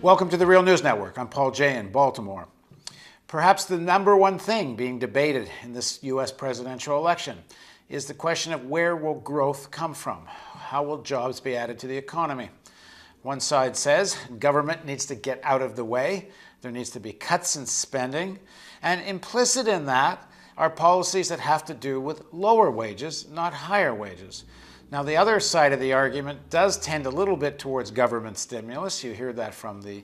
Welcome to the Real News Network. I'm Paul Jay in Baltimore. Perhaps the number one thing being debated in this U.S. presidential election is the question of where will growth come from? How will jobs be added to the economy? One side says government needs to get out of the way. There needs to be cuts in spending. And implicit in that are policies that have to do with lower wages, not higher wages. Now, the other side of the argument does tend a little bit towards government stimulus. You hear that from the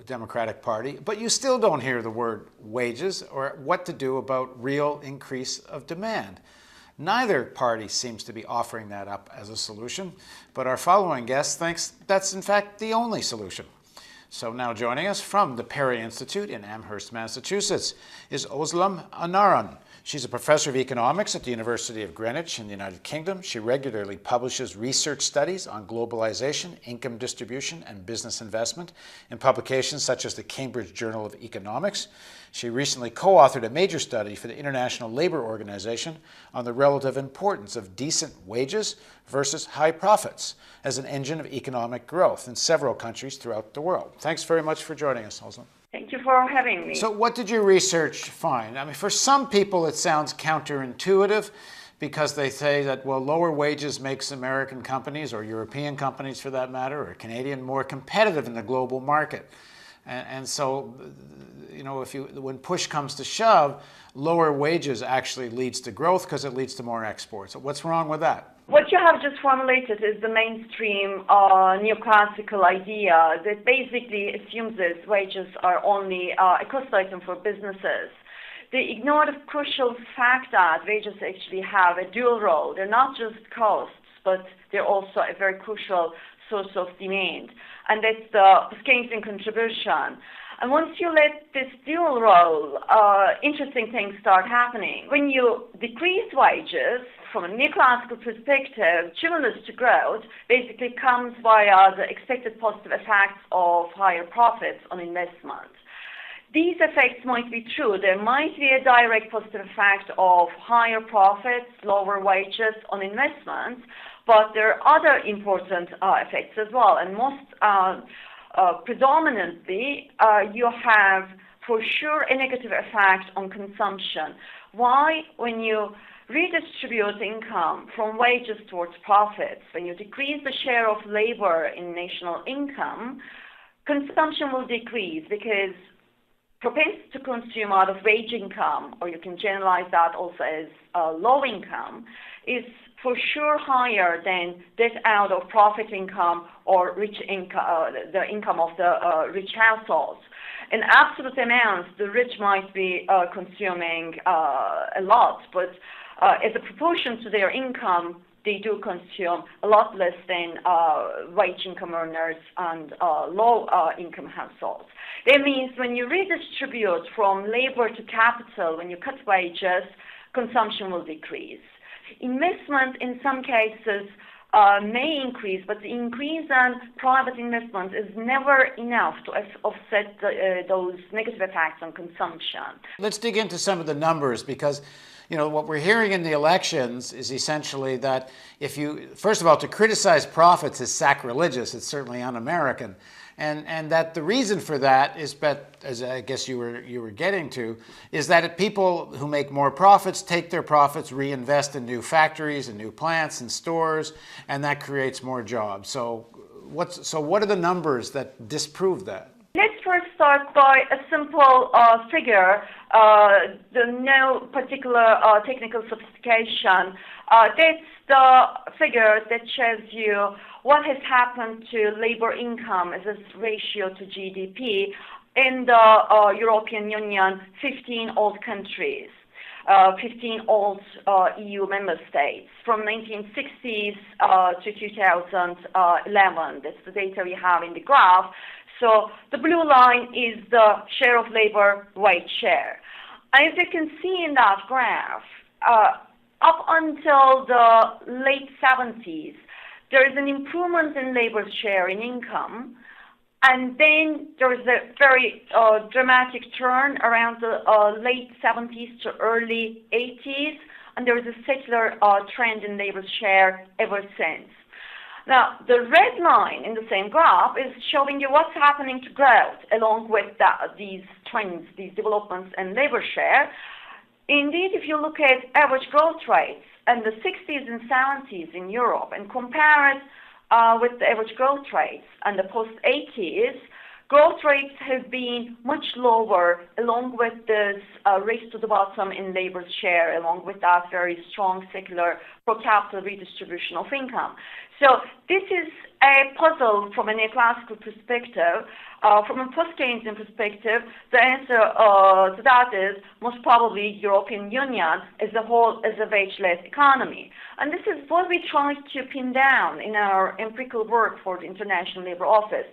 Democratic Party, but you still don't hear the word wages or what to do about real increase of demand. Neither party seems to be offering that up as a solution, but our following guest thinks that's in fact the only solution. So now joining us from the Perry Institute in Amherst, Massachusetts, is Özlem Anaran. She's a professor of economics at the University of Greenwich in the United Kingdom. She regularly publishes research studies on globalization, income distribution, and business investment in publications such as the Cambridge Journal of Economics. She recently co-authored a major study for the International Labor Organization on the relative importance of decent wages versus high profits as an engine of economic growth in several countries throughout the world. Thanks very much for joining us, Özlem. Thank you for having me. So what did your research find? I mean, for some people it sounds counterintuitive because they say that, well, lower wages makes American companies or European companies for that matter, or Canadian, more competitive in the global market. And so, you know, when push comes to shove, lower wages actually leads to growth because it leads to more exports. What's wrong with that? What you have just formulated is the mainstream neoclassical idea that basically assumes that wages are only a cost item for businesses. They ignore the crucial fact that wages actually have a dual role. They're not just costs, but they're also a very crucial source of demand. And that's the Keynesian contribution. And once you let this dual role, interesting things start happening. When you decrease wages, from a neoclassical perspective, stimulus to growth basically comes via the expected positive effects of higher profits on investment. These effects might be true. There might be a direct positive effect of higher profits, lower wages on investments, but there are other important effects as well. And most predominantly, you have for sure a negative effect on consumption. Why? When you redistribute income from wages towards profits, when you decrease the share of labor in national income, consumption will decrease because propensity to consume out of wage income, or you can generalize that also as low income, is for sure higher than that out of profit income or rich income, the income of the rich households. In absolute amounts, the rich might be consuming a lot, but as a proportion to their income, they do consume a lot less than wage income earners and low income households. That means when you redistribute from labor to capital, when you cut wages, consumption will decrease. Investment in some cases may increase, but the increase in private investment is never enough to offset those negative effects on consumption. Let's dig into some of the numbers because, you know, what we're hearing in the elections is essentially that if you, first of all, to criticize profits is sacrilegious. It's certainly un-American. And that the reason for that is, as I guess you were getting to, is that people who make more profits take their profits, reinvest in new factories and new plants and stores, and that creates more jobs. So what are the numbers that disprove that? Let's first start by a simple figure, no particular technical sophistication. That's the figure that shows you what has happened to labor income as a ratio to GDP in the European Union, 15 old countries, 15 old EU member states, from 1960s to 2011. That's the data we have in the graph. So the blue line is the share of labor wage share. As you can see in that graph, up until the late 70s, there is an improvement in labor share in income, and then there is a very dramatic turn around the late 70s to early 80s, and there is a secular trend in labor share ever since. Now, the red line in the same graph is showing you what's happening to growth along with these trends, these developments in labor share. Indeed, if you look at average growth rates in the 60s and 70s in Europe and compare it with the average growth rates and the post-80s, growth rates have been much lower along with this race to the bottom in labor share, along with that very strong secular per capita redistribution of income. So this is a puzzle from a neoclassical perspective. From a post-Keynesian perspective, the answer to that is most probably European Union as a whole as a wage-led economy. And this is what we try to pin down in our empirical work for the International Labour Office.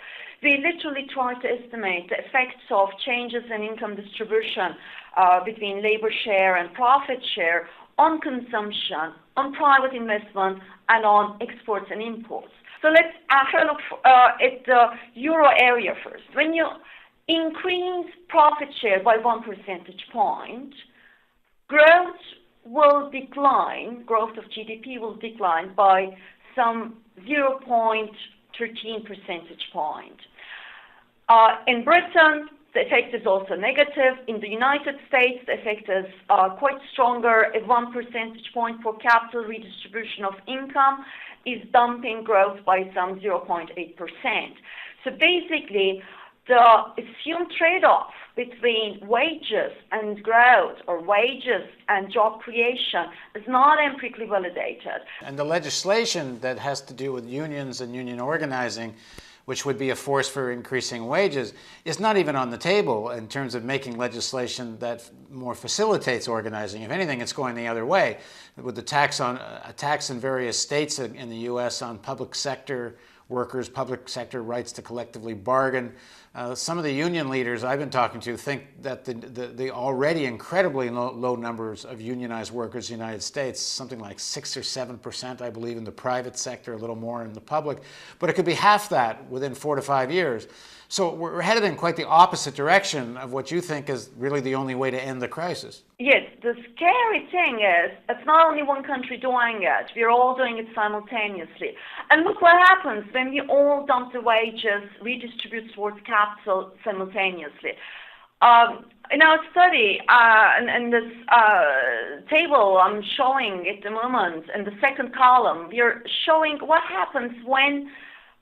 We literally try to estimate the effects of changes in income distribution between labor share and profit share on consumption, on private investment, and on exports and imports. So let's have a look at the euro area first. When you increase profit share by 1 percentage point, growth will decline, growth of GDP will decline by some 0.13 percentage point. In Britain, the effect is also negative. In the United States, the effect is quite stronger. A 1 percentage point for capital redistribution of income is dumping growth by some 0.8%. So basically, the assumed trade-off between wages and growth or wages and job creation is not empirically validated. And the legislation that has to do with unions and union organizing, which would be a force for increasing wages, is not even on the table in terms of making legislation that more facilitates organizing. If anything, it's going the other way, with the tax in various states in the U.S. on public sector workers, public sector rights to collectively bargain. Some of the union leaders I've been talking to think that the already incredibly low numbers of unionized workers in the United States, something like 6 or 7%, I believe, in the private sector, a little more in the public, but it could be half that within 4 to 5 years. So we're headed in quite the opposite direction of what you think is really the only way to end the crisis. Yes, the scary thing is it's not only one country doing it, we're all doing it simultaneously. And look what happens when we all dump the wages, redistribute towards capital simultaneously. In our study, in this table I'm showing at the moment, in the second column, we're showing what happens when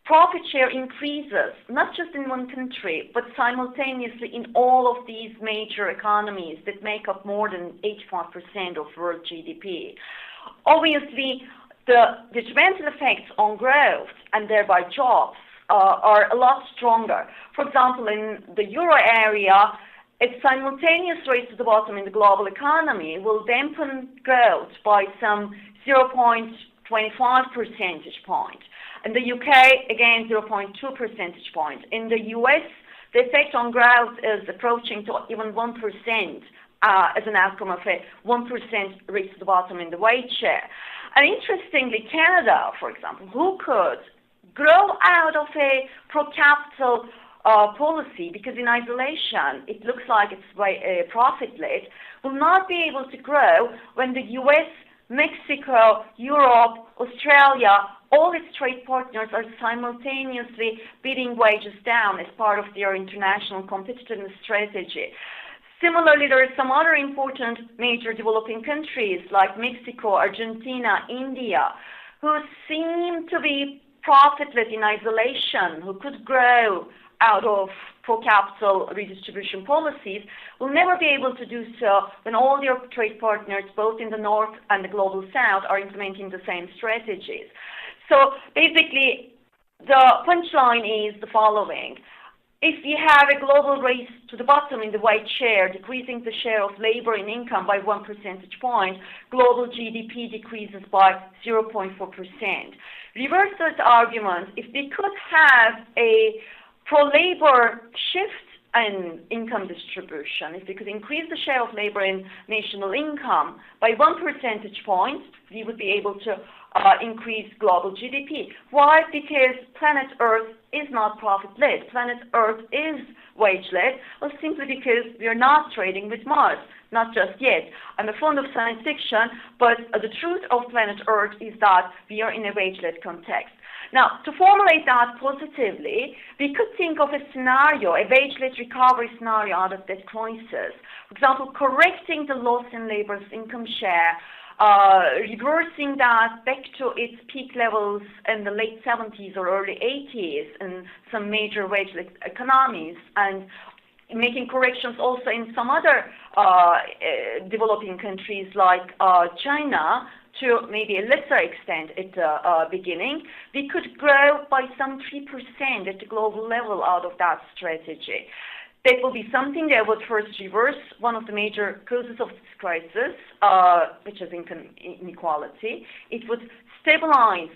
profit share increases, not just in one country, but simultaneously in all of these major economies that make up more than 85% of world GDP. Obviously, the detrimental effects on growth and thereby jobs are a lot stronger. For example, in the euro area, a simultaneous race to the bottom in the global economy will dampen growth by some 0.25 percentage point. In the UK, again, 0.2 percentage point. In the US, the effect on growth is approaching to even 1% as an outcome of a 1% race to the bottom in the wage share. And interestingly, Canada, for example, who could grow out of a pro-capital policy, because in isolation it looks like it's profit-led, will not be able to grow when the US, Mexico, Europe, Australia, all its trade partners are simultaneously bidding wages down as part of their international competitiveness strategy. Similarly, there are some other important major developing countries like Mexico, Argentina, India, who seem to be profit-led in isolation, who could grow out of pro-capital redistribution policies, will never be able to do so when all their trade partners, both in the North and the Global South, are implementing the same strategies. So basically, the punchline is the following. If we have a global race to the bottom in the wage share, decreasing the share of labor in income by 1 percentage point, global GDP decreases by 0.4%. Reverse that argument, if we could have a pro-labor shift in income distribution, if we could increase the share of labor in national income by 1 percentage point, we would be able to increase global GDP. Why? Because planet Earth is not profit-led. Planet Earth is wage-led. Well, simply because we are not trading with Mars. Not just yet. I'm a fond of science fiction, but the truth of planet Earth is that we are in a wage-led context. Now, to formulate that positively, we could think of a scenario, a wage-led recovery scenario out of that crisis. For example, correcting the loss in labor's income share, reversing that back to its peak levels in the late 70s or early 80s in some major wage-led economies, and making corrections also in some other developing countries like China, to maybe a lesser extent at the beginning. We could grow by some 3% at the global level out of that strategy. That will be something that would first reverse one of the major causes of this crisis, which is income inequality. It would stabilize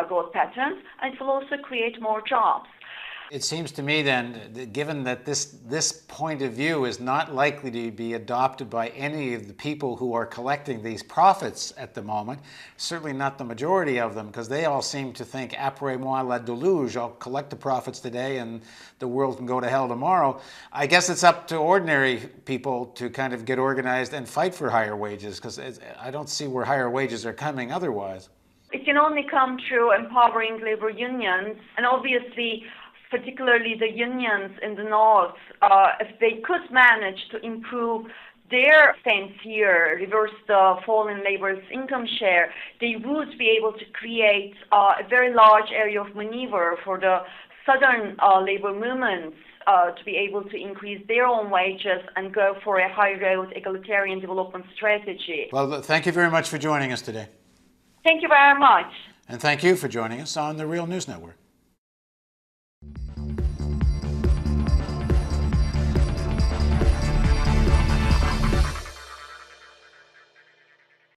growth patterns, and it will also create more jobs. It seems to me then, given that this point of view is not likely to be adopted by any of the people who are collecting these profits at the moment, certainly not the majority of them, because they all seem to think, après moi la déluge, I'll collect the profits today and the world can go to hell tomorrow. I guess it's up to ordinary people to kind of get organized and fight for higher wages, because I don't see where higher wages are coming otherwise. It can only come through empowering labor unions, and obviously particularly the unions in the north, if they could manage to improve their stance here, reverse the fall in labor's income share, they would be able to create a very large area of maneuver for the southern labor movements to be able to increase their own wages and go for a high-road egalitarian development strategy. Well, thank you very much for joining us today. Thank you very much. And thank you for joining us on the Real News Network.